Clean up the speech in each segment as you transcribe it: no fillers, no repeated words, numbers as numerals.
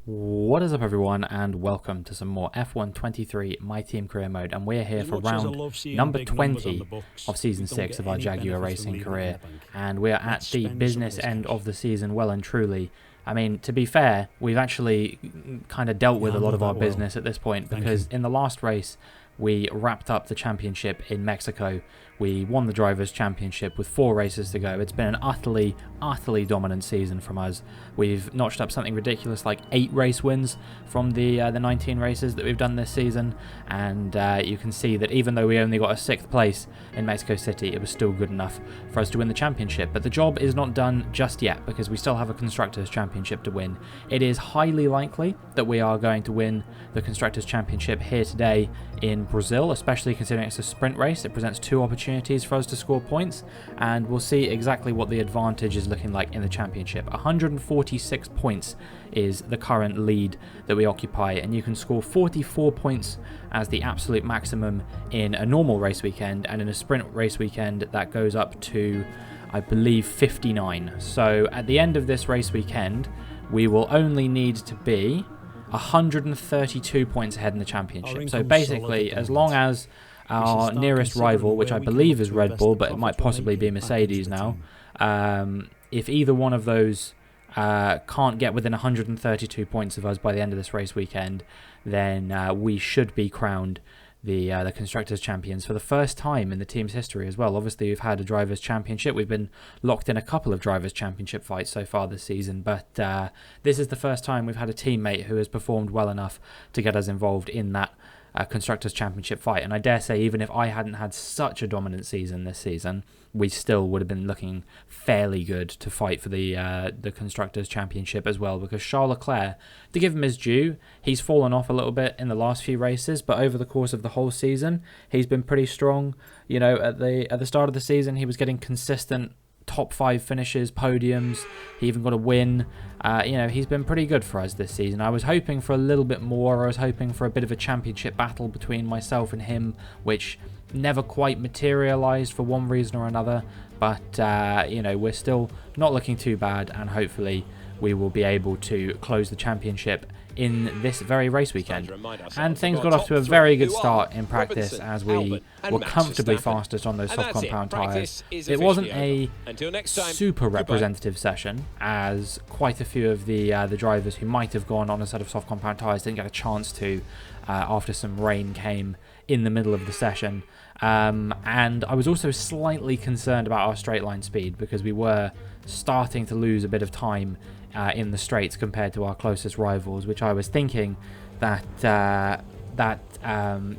What is up everyone, and welcome to some more F1 23 My Team Career Mode, and we're here for round number 20 of Season 6 of our Jaguar Racing career, and we're at the business end of the season well and truly. I mean, to be fair, we've actually kind of dealt with a lot of our business at this point, because in the last race we wrapped up the championship in Mexico. We won the Drivers' Championship with 4 races to go. It's been an utterly dominant season from us. We've notched up something ridiculous like 8 race wins from the 19 races that we've done this season, and you can see that even though we only got a 6th place in Mexico City, it was still good enough for us to win the championship. But the job is not done just yet, because we still have a Constructors' Championship to win. It is highly likely that we are going to win the Constructors' Championship here today in Brazil, especially considering it's a sprint race. It presents 2 opportunities for us to score points, and we'll see exactly what the advantage is looking like in the championship. 146 points is the current lead that we occupy, and you can score 44 points as the absolute maximum in a normal race weekend, and in a sprint race weekend that goes up to, I believe, 59. So at the end of this race weekend we will only need to be 132 points ahead in the championship. So basically, as long as our nearest rival, which I believe is Red Bull, but it might possibly be Mercedes now, if either one of those can't get within 132 points of us by the end of this race weekend, then we should be crowned the Constructors' Champions for the first time in the team's history as well. Obviously, we've had a Drivers' Championship. We've been locked in a couple of Drivers' Championship fights so far this season, but this is the first time we've had a teammate who has performed well enough to get us involved in that Constructors' Championship fight. And I dare say, even if I hadn't had such a dominant season this season, we still would have been looking fairly good to fight for the Constructors' Championship as well, because Charles Leclerc, to give him his due, he's fallen off a little bit in the last few races, but over the course of the whole season he's been pretty strong. You know, at the start of the season he was getting consistent top 5 finishes, podiums. He even got a win. You know, he's been pretty good for us this season. I was hoping for a little bit more. I was hoping for a bit of a championship battle between myself and him, which never quite materialized for one reason or another. But you know, we're still not looking too bad, and hopefully we will be able to close the championship in this very race weekend. And things got off to a very good start in practice, as we were comfortably fastest on those soft compound tyres. It wasn't a super representative session, as quite a few of the drivers who might have gone on a set of soft compound tyres didn't get a chance to after some rain came in the middle of the session. And I was also slightly concerned about our straight line speed, because we were starting to lose a bit of time in the straights compared to our closest rivals, which I was thinking that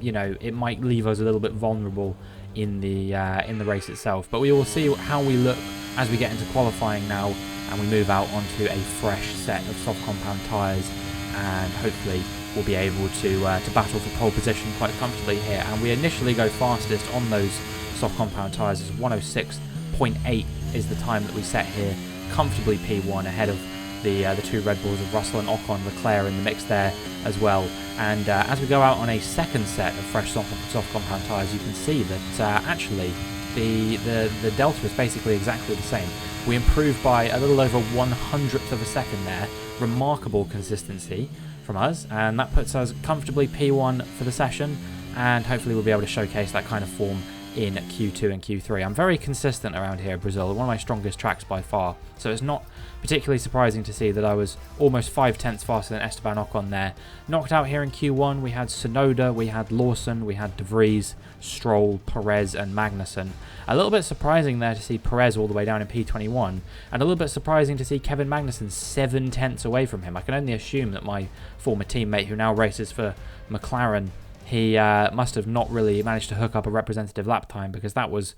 you know, it might leave us a little bit vulnerable in the race itself. But we will see how we look as we get into qualifying now, and we move out onto a fresh set of soft compound tyres, and hopefully we'll be able to battle for pole position quite comfortably here. And we initially go fastest on those soft compound tyres as 106.8 is the time that we set here, comfortably P1 ahead of the 2 Red Bulls of Russell and Ocon. Leclerc in the mix there as well. And as we go out on a second set of fresh soft compound tyres, you can see that actually the delta is basically exactly the same. We improved by a little over 1/100th of a second there. Remarkable consistency from us, and that puts us comfortably P1 for the session, and hopefully we'll be able to showcase that kind of form in Q2 and Q3. I'm very consistent around here at Brazil, one of my strongest tracks by far, so it's not particularly surprising to see that I was almost 5/10 faster than Esteban Ocon there. Knocked out here in Q1, we had Tsunoda, we had Lawson, we had De Vries, Stroll, Perez and Magnussen. A little bit surprising there to see Perez all the way down in P21, and a little bit surprising to see Kevin Magnussen 7/10 away from him. I can only assume that my former teammate, who now races for McLaren, he must have not really managed to hook up a representative lap time, because that was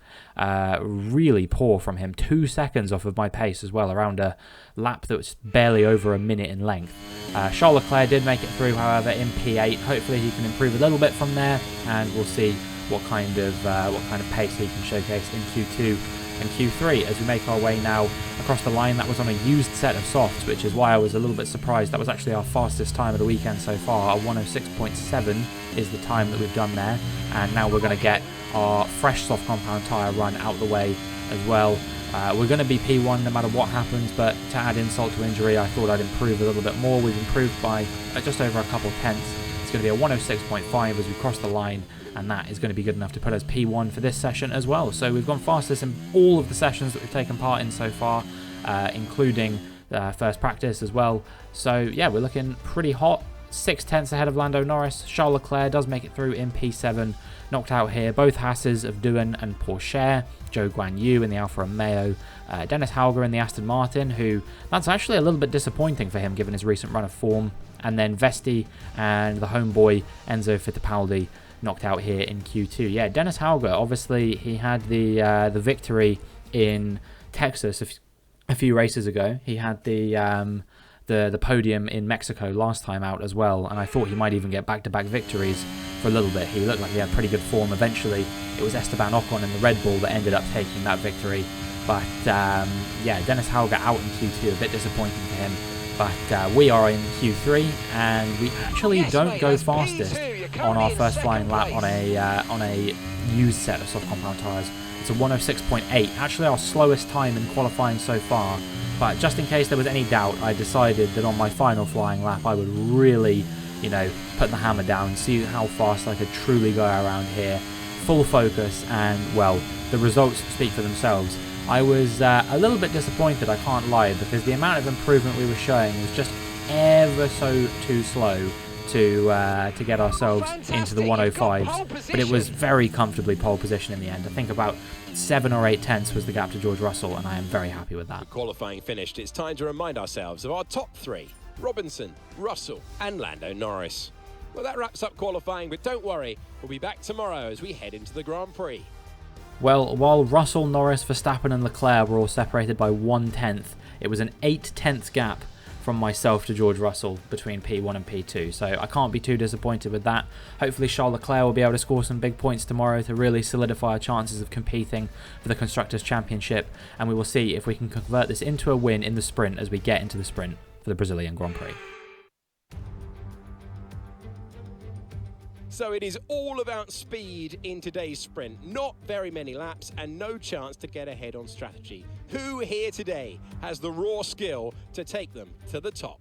really poor from him. 2 seconds off of my pace as well, around a lap that was barely over a minute in length. Charles Leclerc did make it through, however, in P8. Hopefully he can improve a little bit from there, and we'll see what kind of pace he can showcase in Q2 and Q3 as we make our way now across the line. That was on a used set of softs, which is why I was a little bit surprised. That was actually our fastest time of the weekend so far. Our 106.7 is the time that we've done there, and now we're going to get our fresh soft compound tyre run out the way as well. We're going to be P1 no matter what happens, but to add insult to injury, I thought I'd improve a little bit more. We've improved by just over a couple tenths. It's going to be a 106.5 as we cross the line, and that is going to be good enough to put us P1 for this session as well. So we've gone fastest in all of the sessions that we've taken part in so far, including first practice as well. So yeah, we're looking pretty hot. 6 tenths ahead of Lando Norris. Charles Leclerc does make it through in P7. Knocked out here both Hasses of Doohan and Porsche. Zhou Guanyu in the Alfa Romeo. Dennis Hauger in the Aston Martin, who that's actually a little bit disappointing for him given his recent run of form. And then Vesti and the homeboy Enzo Fittipaldi knocked out here in Q2. Yeah, Dennis Hauger, obviously he had the victory in Texas a few races ago. He had the podium in Mexico last time out as well, and I thought he might even get back-to-back victories for a little bit. He looked like he had pretty good form. Eventually, it was Esteban Ocon in the Red Bull that ended up taking that victory. But yeah, Dennis Hauger out in Q2, a bit disappointing for him. But we are in Q3, and we actually don't go fastest on our first flying lap on a used set of soft compound tyres. It's a 106.8, actually our slowest time in qualifying so far. But just in case there was any doubt, I decided that on my final flying lap I would really, put the hammer down, see how fast I could truly go around here. Full focus, and well, the results speak for themselves. I was a little bit disappointed, I can't lie, because the amount of improvement we were showing was just ever so too slow to get ourselves into the 105s, but it was very comfortably pole position in the end. I think about 7 or 8 tenths was the gap to George Russell, and I am very happy with that. The qualifying finished, it's time to remind ourselves of our top 3, Robinson, Russell and Lando Norris. Well, that wraps up qualifying, but don't worry, we'll be back tomorrow as we head into the Grand Prix. Well, while Russell, Norris, Verstappen and Leclerc were all separated by 1 tenth, it was an 8 tenths gap from myself to George Russell between P1 and P2, so I can't be too disappointed with that. Hopefully Charles Leclerc will be able to score some big points tomorrow to really solidify our chances of competing for the Constructors' Championship, and we will see if we can convert this into a win in the sprint as we get into the sprint for the Brazilian Grand Prix. So it is all about speed in today's sprint. Not very many laps and no chance to get ahead on strategy. Who here today has the raw skill to take them to the top?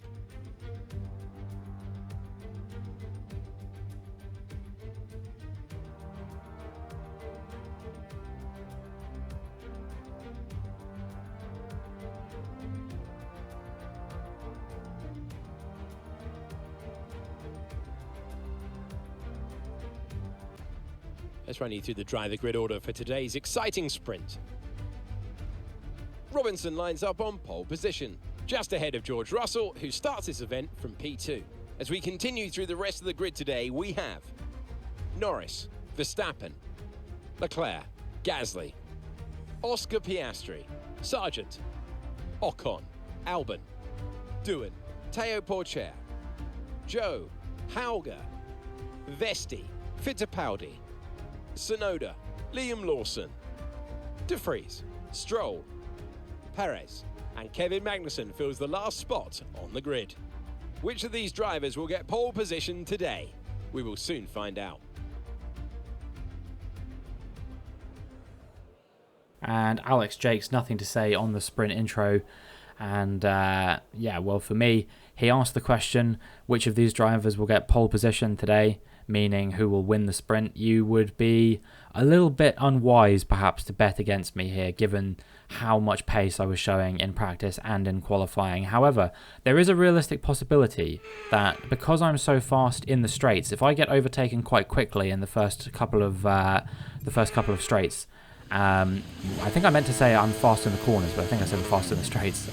Let's run you through the driver grid order for today's exciting sprint. Robinson lines up on pole position, just ahead of George Russell, who starts this event from P2. As we continue through the rest of the grid today, we have Norris, Verstappen, Leclerc, Gasly, Oscar Piastri, Sargent, Ocon, Albon, Doohan, Teo Porcher, Zhou, Hauger, Vesti, Fittipaldi, Tsunoda, Liam Lawson, De Vries, Stroll, Perez, and Kevin Magnussen fills the last spot on the grid. Which of these drivers will get pole position today? We will soon find out. And Alex Jakes, nothing to say on the sprint intro. And yeah, well, for me, he asked the question, which of these drivers will get pole position today, meaning who will win the sprint. You would be a little bit unwise, perhaps, to bet against me here, given how much pace I was showing in practice and in qualifying. However, there is a realistic possibility that because I'm so fast in the straights, if I get overtaken quite quickly in the first couple of straights, I think I meant to say I'm fast in the corners, but I think I said I'm fast in the straights.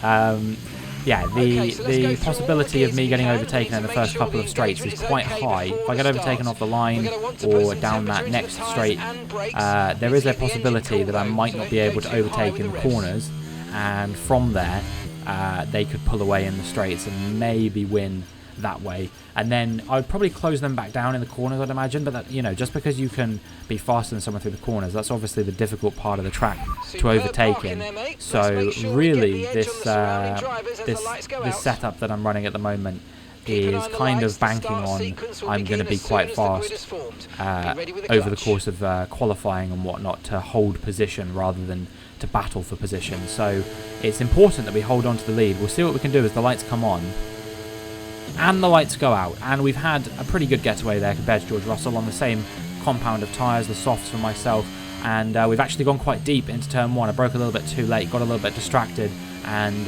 Yeah, the possibility of me getting overtaken in the first couple of straights is quite high. If I get overtaken off the line or down that next straight, there is a possibility that I might not be able to overtake in the corners, and from there they could pull away in the straights and maybe win that way. And then I'd probably close them back down in the corners, I'd imagine. But that, you know, just because you can be faster than someone through the corners, that's obviously the difficult part of the track to overtake in. So really, this setup that I'm running at the moment is kind of banking on I'm going to be quite fast over the course of qualifying and whatnot to hold position rather than to battle for position. So it's important that we hold on to the lead. We'll see what we can do as the lights come on. And the lights go out. And we've had a pretty good getaway there compared to George Russell on the same compound of tyres, the softs for myself. And we've actually gone quite deep into turn 1. I broke a little bit too late, got a little bit distracted. And,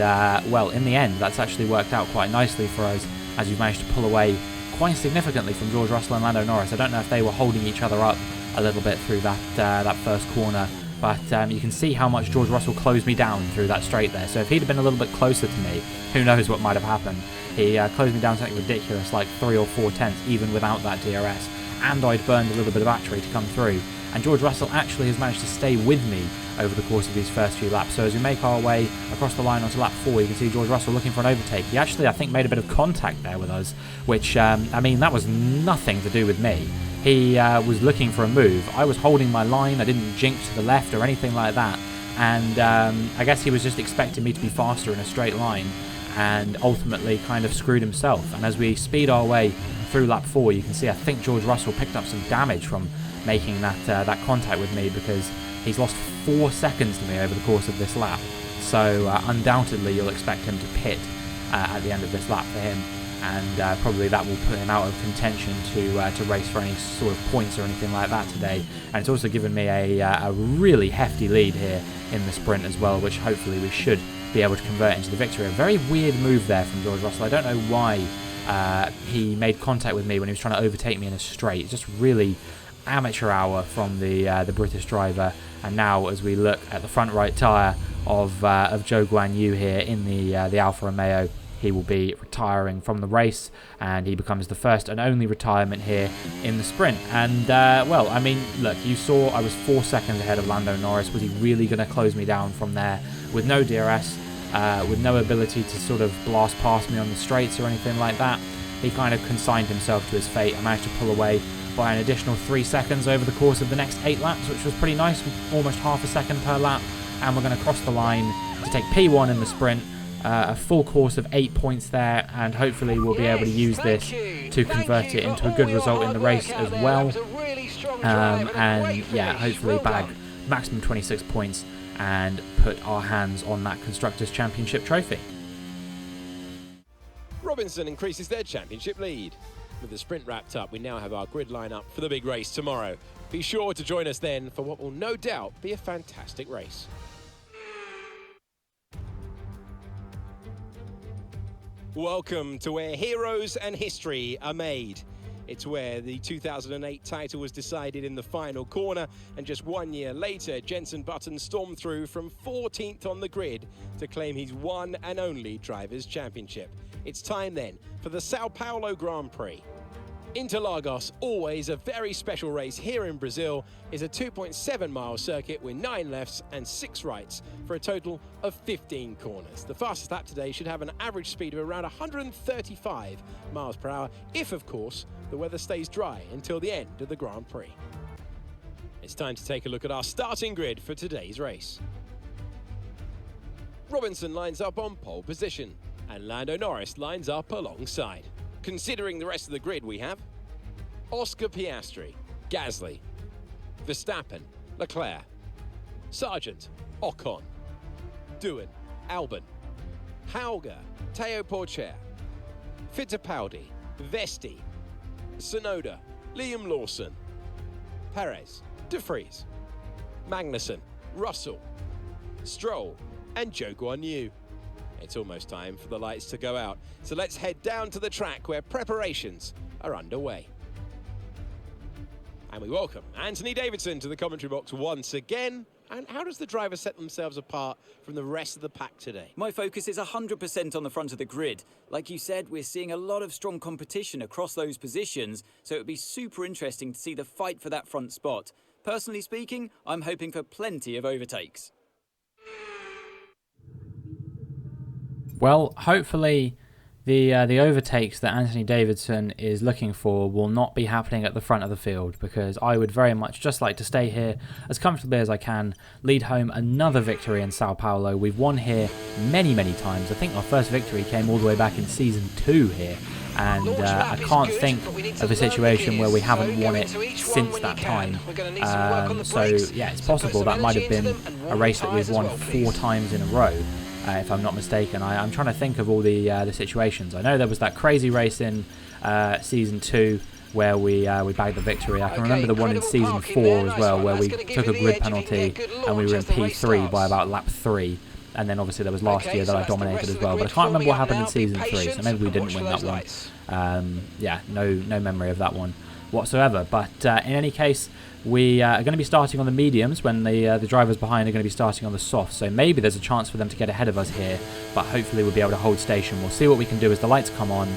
well, in the end, that's actually worked out quite nicely for us as we've managed to pull away quite significantly from George Russell and Lando Norris. I don't know if they were holding each other up a little bit through that first corner. But you can see how much George Russell closed me down through that straight there. So if he'd have been a little bit closer to me, who knows what might have happened. He closed me down something ridiculous, like 3 or 4 tenths, even without that DRS. And I'd burned a little bit of battery to come through. And George Russell actually has managed to stay with me over the course of these first few laps. So as we make our way across the line onto lap 4, you can see George Russell looking for an overtake. He actually, I think, made a bit of contact there with us, which, I mean, that was nothing to do with me. He was looking for a move. I was holding my line. I didn't jink to the left or anything like that. And I guess he was just expecting me to be faster in a straight line and ultimately kind of screwed himself. And as we speed our way through lap 4, you can see I think George Russell picked up some damage from making that contact with me because he's lost 4 seconds to me over the course of this lap. So undoubtedly you'll expect him to pit at the end of this lap for him. And probably that will put him out of contention to race for any sort of points or anything like that today. And it's also given me a really hefty lead here in the sprint as well, which hopefully we should be able to convert into the victory. A very weird move there from George Russell. I don't know why he made contact with me when he was trying to overtake me in a straight. It's just really amateur hour from the British driver. And now as we look at the front right tyre of Zhou Guanyu here in the Alfa Romeo, he will be retiring from the race, and he becomes the first and only retirement here in the sprint. And, well, I mean, look, you saw I was 4 seconds ahead of Lando Norris. Was he really going to close me down from there with no DRS, with no ability to sort of blast past me on the straights or anything like that? He kind of consigned himself to his fate. I managed to pull away by an additional 3 seconds over the course of the next 8 laps, which was pretty nice, almost half a second per lap. And we're going to cross the line to take P1 in the sprint. A full course of 8 points there, and hopefully we'll be able to use this to convert it into a good result in the race as well. And yeah, hopefully bag maximum 26 points and put our hands on that Constructors' Championship trophy. Robinson increases their championship lead. With the sprint wrapped up, we now have our grid lineup for the big race tomorrow. Be sure to join us then for what will no doubt be a fantastic race. Welcome to where heroes and history are made. It's where the 2008 title was decided in the final corner, and just 1 year later, Jenson Button stormed through from 14th on the grid to claim his one and only Drivers' Championship. It's time then for the Sao Paulo Grand Prix. Interlagos, always a very special race here in Brazil, is a 2.7-mile circuit with 9 lefts and 6 rights for a total of 15 corners. The fastest lap today should have an average speed of around 135 miles per hour if, of course, the weather stays dry until the end of the Grand Prix. It's time to take a look at our starting grid for today's race. Robinson lines up on pole position, and Lando Norris lines up alongside. Considering the rest of the grid, we have Oscar Piastri, Gasly, Verstappen, Leclerc, Sargent, Ocon, Doohan, Albon, Hauger, Teo Porcher, Fittipaldi, Vesti, Tsunoda, Liam Lawson, Perez, De Vries, Magnussen, Russell, Stroll, and Zhou Guanyu. It's almost time for the lights to go out, so let's head down to the track where preparations are underway. And we welcome Anthony Davidson to the commentary box once again. And how does the driver set themselves apart from the rest of the pack today? My focus is 100% on the front of the grid. Like you said, we're seeing a lot of strong competition across those positions, so it would be super interesting to see the fight for that front spot. Personally speaking, I'm hoping for plenty of overtakes. Well, hopefully the overtakes that Anthony Davidson is looking for will not be happening at the front of the field, because I would very much just like to stay here as comfortably as I can, lead home another victory in Sao Paulo. We've won here many, many times. I think our first victory came all the way back in Season 2 here, and I can't think of a situation where we haven't won it since that time. So yeah, it's possible that might have been a race that we've won 4 times in a row, if I'm not mistaken. I'm trying to think of all the situations. I know there was that crazy race in Season 2 where we bagged the victory. I can remember the one in Season 4 as well, where we took a grid penalty and we were in P3 by about lap 3. And then obviously there was last year that I dominated as well. But I can't remember what happened in Season 3, so maybe we didn't win that one. Yeah, no memory of that one whatsoever. But in any case, we are going to be starting on the mediums when the drivers behind are going to be starting on the softs. So maybe there's a chance for them to get ahead of us here, but hopefully we'll be able to hold station. We'll see what we can do as the lights come on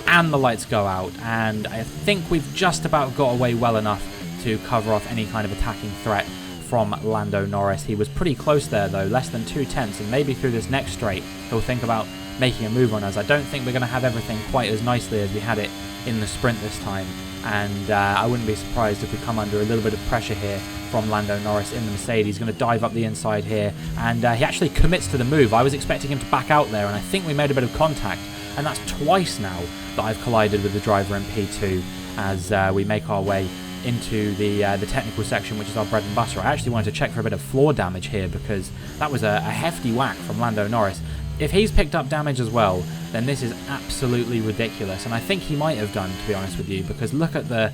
and the lights go out. And I think we've just about got away well enough to cover off any kind of attacking threat from Lando Norris. He was pretty close there though, less than 2 tenths, and maybe through this next straight he'll think about making a move on us. I don't think we're going to have everything quite as nicely as we had it in the sprint this time, and I wouldn't be surprised if we come under a little bit of pressure here from Lando Norris in the Mercedes. He's going to dive up the inside here, and he actually commits to the move. I was expecting him to back out there, and I think we made a bit of contact, and that's twice now that I've collided with the driver in P2 as we make our way into the technical section, which is our bread and butter. I actually wanted to check for a bit of floor damage here because that was a hefty whack from Lando Norris. If he's picked up damage as well, then this is absolutely ridiculous, and I think he might have done, to be honest with you, because look at the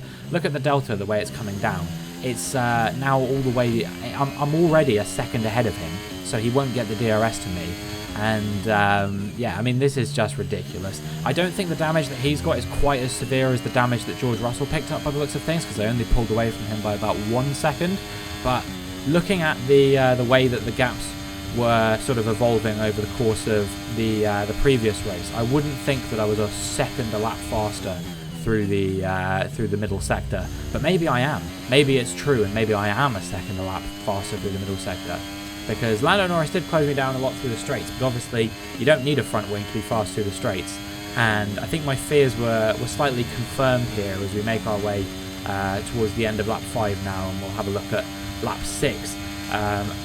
delta, the way it's coming down. It's now all the way. I'm already a second ahead of him, so he won't get the DRS to me. And yeah, I mean, this is just ridiculous. I don't think the damage that he's got is quite as severe as the damage that George Russell picked up by the looks of things, because I only pulled away from him by about 1 second. But looking at the way that the gaps were sort of evolving over the course of the previous race, I wouldn't think that I was a second a lap faster through the middle sector. But maybe I am. Maybe it's true, and maybe I am a second a lap faster through the middle sector. Because Lando Norris did close me down a lot through the straights, but obviously you don't need a front wing to be fast through the straights. And I think my fears were slightly confirmed here as we make our way towards the end of lap 5 now, and we'll have a look at lap 6.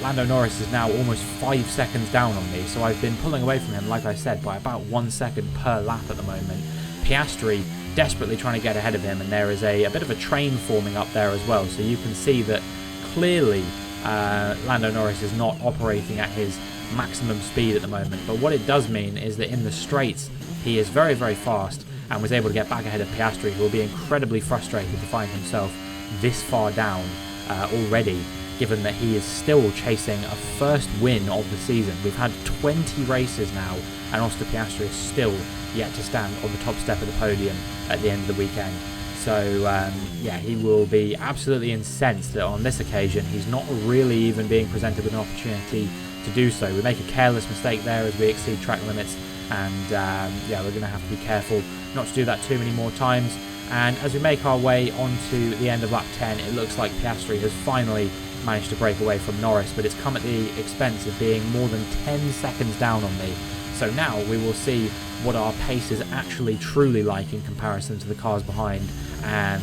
Lando Norris is now almost 5 seconds down on me, so I've been pulling away from him, like I said, by about 1 second per lap at the moment. Piastri desperately trying to get ahead of him, and there is a bit of a train forming up there as well, so you can see that clearly Lando Norris is not operating at his maximum speed at the moment. But what it does mean is that in the straights he is very, very fast and was able to get back ahead of Piastri, who will be incredibly frustrated to find himself this far down already, given that he is still chasing a first win of the season. We've had 20 races now, and Oscar Piastri is still yet to stand on the top step of the podium at the end of the weekend. So yeah, he will be absolutely incensed that on this occasion he's not really even being presented with an opportunity to do so. We make a careless mistake there as we exceed track limits, and yeah, we're going to have to be careful not to do that too many more times. And as we make our way onto the end of lap 10, it looks like Piastri has finally managed to break away from Norris, but it's come at the expense of being more than 10 seconds down on me. So now we will see what our pace is actually truly like in comparison to the cars behind, and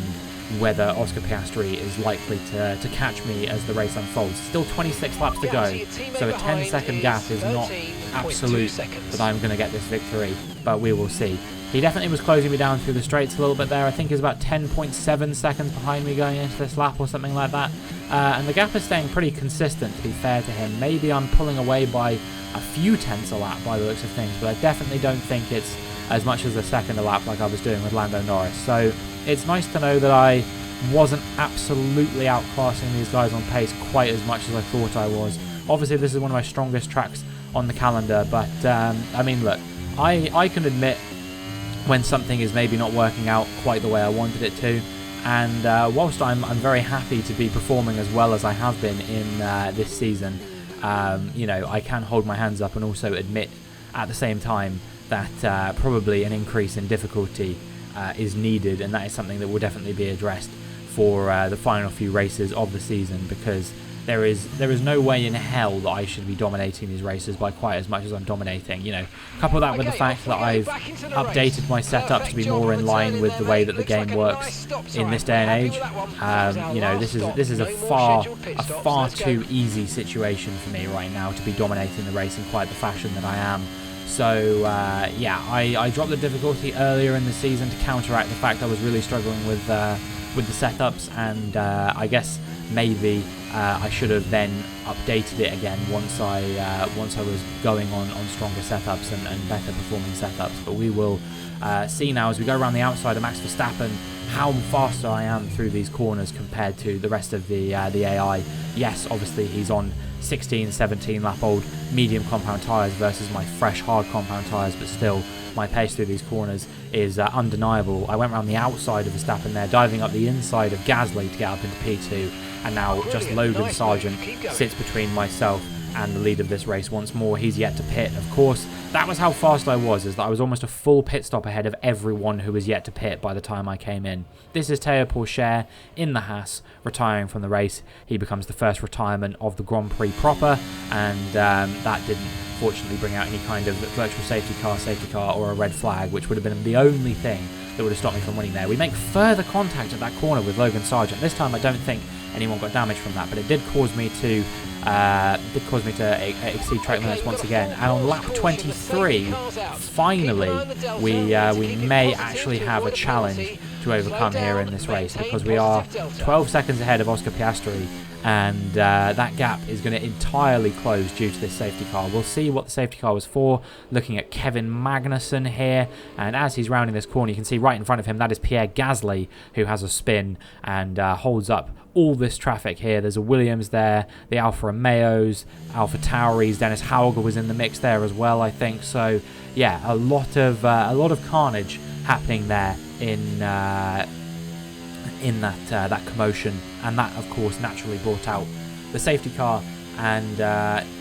whether Oscar Piastri is likely to catch me as the race unfolds. Still 26 laps to go, so a 10-second gap is not absolute that I'm going to get this victory, but we will see. He definitely was closing me down through the straights a little bit there. I think he's about 10.7 seconds behind me going into this lap or something like that. And the gap is staying pretty consistent, to be fair to him. Maybe I'm pulling away by a few tenths a lap by the looks of things, but I definitely don't think it's as much as a second a lap like I was doing with Lando Norris. So it's nice to know that I wasn't absolutely outclassing these guys on pace quite as much as I thought I was. Obviously this is one of my strongest tracks on the calendar, but I mean, look, I can admit when something is maybe not working out quite the way I wanted it to, and whilst I'm very happy to be performing as well as I have been in this season, you know, I can hold my hands up and also admit at the same time that probably an increase in difficulty is needed, and that is something that will definitely be addressed for the final few races of the season, because there is no way in hell that I should be dominating these races by quite as much as I'm dominating. You know, couple that with the fact that I've updated my setups to be more in line with the way that the game works in this day and age. You know, this is a far too easy situation for me right now to be dominating the race in quite the fashion that I am. So yeah, I dropped the difficulty earlier in the season to counteract the fact I was really struggling with the setups, and I guess maybe I should have then updated it again once I was going on stronger setups and better performing setups. But we will see now as we go around the outside of Max Verstappen how faster I am through these corners compared to the rest of the AI. Yes, obviously he's on 16, 17 lap old medium compound tyres versus my fresh hard compound tyres, but still my pace through these corners is undeniable. I went around the outside of Verstappen there, diving up the inside of Gasly to get up into P2, and now just Logan Sargent sits between myself and the lead of this race once more. He's yet to pit. Of course, that was how fast I was, is that I was almost a full pit stop ahead of everyone who was yet to pit by the time I came in. This is Théo Pourchaire in the Haas, retiring from the race. He becomes the first retirement of the Grand Prix proper, and that didn't fortunately bring out any kind of virtual safety car, or a red flag, which would have been the only thing that would have stopped me from winning there. We make further contact at that corner with Logan Sargent. This time I don't think anyone got damage from that, but it did cause me to exceed track limits once again. And on lap 23, finally, we may actually have a challenge to overcome here in this race, because we are 12 seconds ahead of Oscar Piastri, and that gap is going to entirely close due to this safety car. We'll see what the safety car was for. Looking at Kevin Magnussen here, and as he's rounding this corner, you can see right in front of him, that is Pierre Gasly, who has a spin and holds up all this traffic here. There's a Williams there, the Alfa Romeos, Alfa Tauris, Dennis Hauger was in the mix there as well, I think. So yeah, a lot of carnage happening there in that commotion, and that of course naturally brought out the safety car. And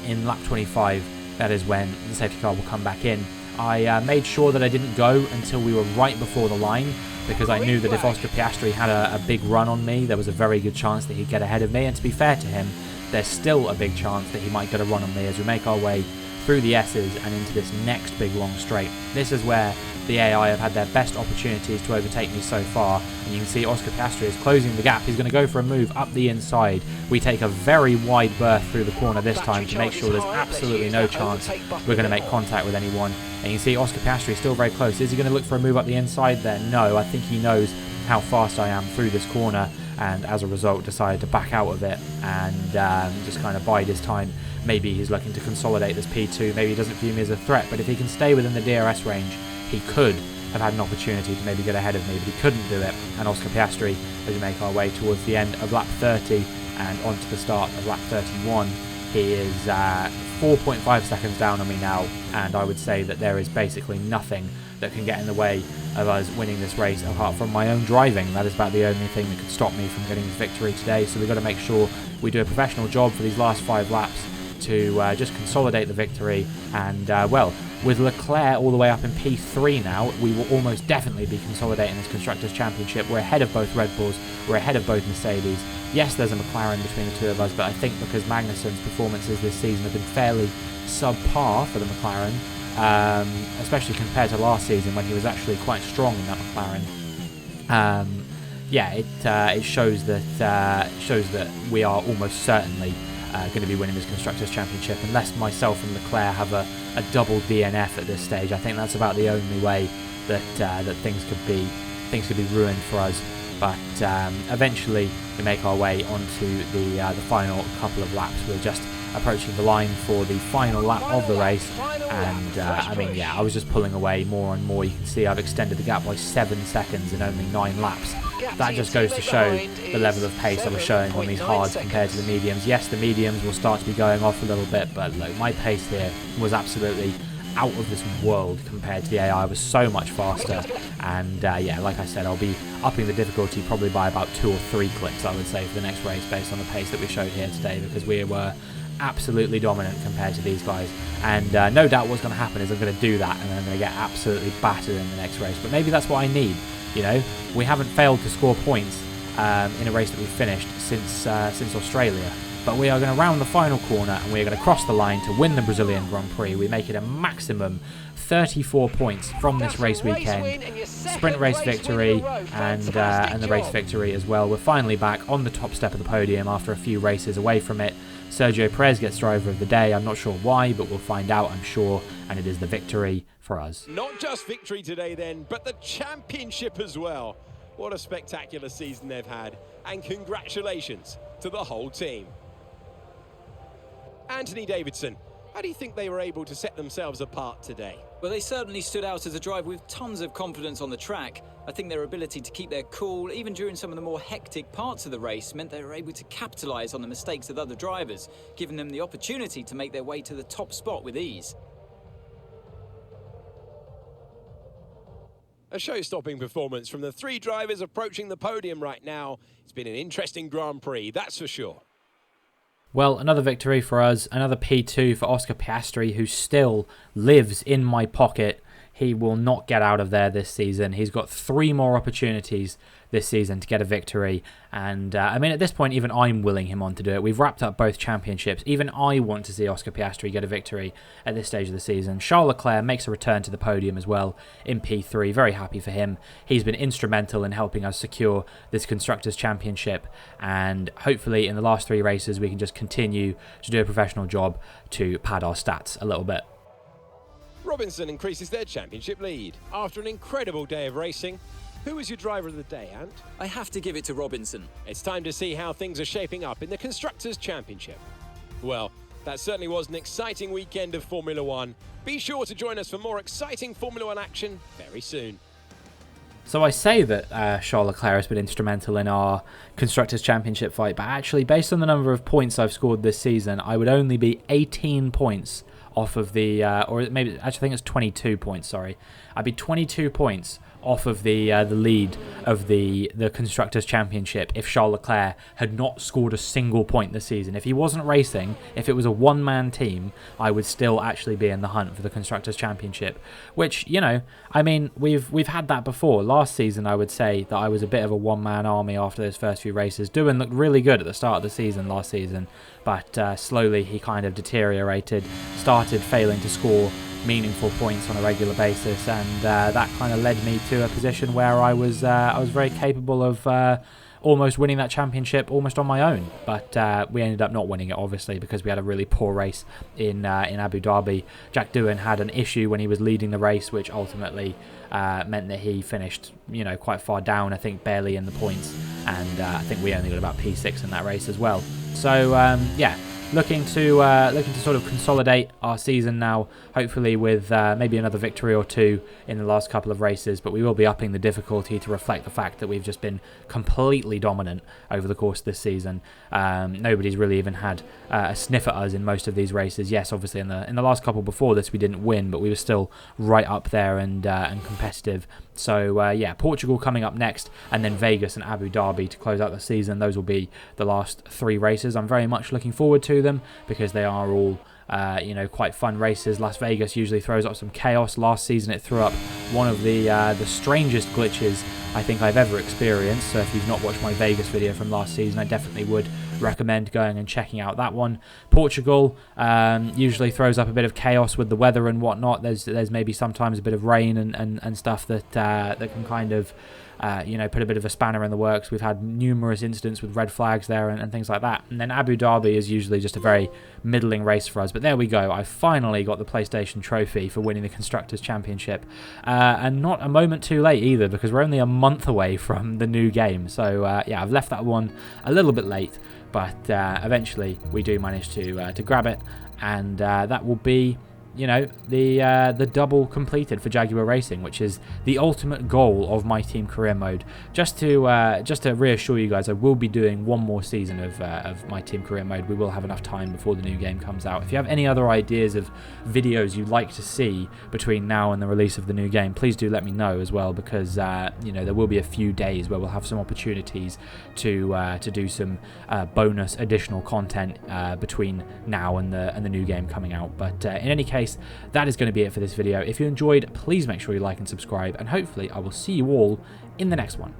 in lap 25, that is when the safety car will come back in. I made sure that I didn't go until we were right before the line, because I knew that if Oscar Piastri had a big run on me, there was a very good chance that he'd get ahead of me. And to be fair to him, there's still a big chance that he might get a run on me as we make our way through the S's and into this next big long straight. This is where the AI have had their best opportunities to overtake me so far, and you can see Oscar Piastri is closing the gap. He's going to go for a move up the inside. We take a very wide berth through the corner this time to make sure there's absolutely no chance we're going to make contact with anyone. And you can see Oscar Piastri is still very close. Is he going to look for a move up the inside there? No, I think he knows how fast I am through this corner, and as a result decided to back out of it and just kind of bide his time. Maybe he's looking to consolidate this P2. Maybe he doesn't view me as a threat, but if he can stay within the DRS range, he could have had an opportunity to maybe get ahead of me, but he couldn't do it. And Oscar Piastri, as we make our way towards the end of lap 30 and onto the start of lap 31, he is 4.5 seconds down on me now, and I would say that there is basically nothing that can get in the way of us winning this race apart from my own driving. That is about the only thing that could stop me from getting this victory today. So we've got to make sure we do a professional job for these last 5 laps to just consolidate the victory. And well, with Leclerc all the way up in P3 now, we will almost definitely be consolidating this Constructors' Championship. We're ahead of both Red Bulls, we're ahead of both Mercedes. Yes, there's a McLaren between the two of us, but I think because Magnussen's performances this season have been fairly subpar for the McLaren, especially compared to last season when he was actually quite strong in that McLaren. Yeah, it shows that we are almost certainly going to be winning this Constructors' Championship unless myself and Leclerc have a double DNF at this stage. I think that's about the only way that things could be ruined for us. But eventually we make our way onto the final couple of laps. We're just approaching the line for the final lap of the race, and I mean, yeah, I was just pulling away more and more. You can see I've extended the gap by 7 seconds in only 9 laps. That just goes to show the level of pace I was showing on these hards compared to the mediums. Yes, the mediums will start to be going off a little bit, but look, my pace here was absolutely out of this world compared to the AI. I was so much faster, and yeah, like I said, I'll be upping the difficulty probably by about 2 or 3 clicks, I would say, for the next race based on the pace that we showed here today, because we were absolutely dominant compared to these guys. And no doubt what's going to happen is I'm going to do that and I'm going to get absolutely battered in the next race, but maybe that's what I need. You know, we haven't failed to score points in a race that we've finished since Australia. But we are going to round the final corner and we are going to cross the line to win the Brazilian Grand Prix. We make it a maximum 34 points from this race weekend. Sprint race victory and the race victory as well. We're finally back on the top step of the podium after a few races away from it. Sergio Perez gets driver of the day. I'm not sure why, but we'll find out, I'm sure, and it is the victory for us. Not just victory today then, but the championship as well. What a spectacular season they've had, and congratulations to the whole team. Anthony Davidson, how do you think they were able to set themselves apart today? Well, they certainly stood out as a driver with tons of confidence on the track. I think their ability to keep their cool, even during some of the more hectic parts of the race, meant they were able to capitalise on the mistakes of other drivers, giving them the opportunity to make their way to the top spot with ease. A show-stopping performance from the three drivers approaching the podium right now. It's been an interesting Grand Prix, that's for sure. Well, another victory for us, another P2 for Oscar Piastri, who still lives in my pocket. He will not get out of there this season. He's got 3 more opportunities this season to get a victory. And, I mean, at this point, even I'm willing him on to do it. We've wrapped up both championships. Even I want to see Oscar Piastri get a victory at this stage of the season. Charles Leclerc makes a return to the podium as well in P3. Very happy for him. He's been instrumental in helping us secure this Constructors' Championship. And hopefully, in the last 3 races, we can just continue to do a professional job to pad our stats a little bit. Robinson increases their championship lead. After an incredible day of racing, who was your driver of the day, Ant? I have to give it to Robinson. It's time to see how things are shaping up in the Constructors' Championship. Well, that certainly was an exciting weekend of Formula One. Be sure to join us for more exciting Formula One action very soon. So I say that Charles Leclerc has been instrumental in our Constructors' Championship fight, but actually, based on the number of points I've scored this season, I would only be 18 points off of the, or maybe, actually I think it's 22 points, sorry. I'd be 22 points off of the lead of the Constructors' Championship if Charles Leclerc had not scored a single point this season. If he wasn't racing, if it was a one-man team, I would still actually be in the hunt for the Constructors' Championship, which, you know, I mean, we've had that before. Last season, I would say that I was a bit of a one-man army after those first few races. Doohan looked really good at the start of the season last season, but slowly he kind of deteriorated, started failing to score meaningful points on a regular basis, and that kind of led me to a position where I was very capable of almost winning that championship almost on my own. But we ended up not winning it, obviously, because we had a really poor race in Abu Dhabi. Jack Doohan had an issue when he was leading the race, which ultimately meant that he finished, you know, quite far down. I think barely in the points, and I think we only got about P6 in that race as well. So yeah. Looking to sort of consolidate our season now, hopefully with maybe another victory or 2 in the last couple of races, but we will be upping the difficulty to reflect the fact that we've just been completely dominant over the course of this season. Nobody's really even had a sniff at us in most of these races. Yes, obviously in the last couple before this we didn't win, but we were still right up there and competitive. So yeah, Portugal coming up next, and then Vegas and Abu Dhabi to close out the season. Those will be the last 3 races. I'm very much looking forward to them because they are all you know, quite fun races. Las Vegas usually throws up some chaos. Last season it threw up one of the strangest glitches I think I've ever experienced. So if you've not watched my Vegas video from last season, I definitely would recommend going and checking out that one. Portugal usually throws up a bit of chaos with the weather and whatnot. There's maybe sometimes a bit of rain and stuff that can kind of you know, put a bit of a spanner in the works. We've had numerous incidents with red flags there and things like that. And then Abu Dhabi is usually just a very middling race for us. But there we go. I finally got the PlayStation trophy for winning the Constructors' Championship. And not a moment too late either, because we're only a month away from the new game. So yeah, I've left that one a little bit late. But eventually we do manage to grab it. And that will be, you know, the double completed for Jaguar Racing, which is the ultimate goal of My Team Career Mode. Just to reassure you guys, I will be doing one more season of My Team Career Mode. We will have enough time before the new game comes out. If you have any other ideas of videos you'd like to see between now and the release of the new game, please do let me know as well, because you know, there will be a few days where we'll have some opportunities to do some bonus additional content between now and the new game coming out. But in any case, that is going to be it for this video. If you enjoyed, please make sure you like and subscribe, and hopefully I will see you all in the next one.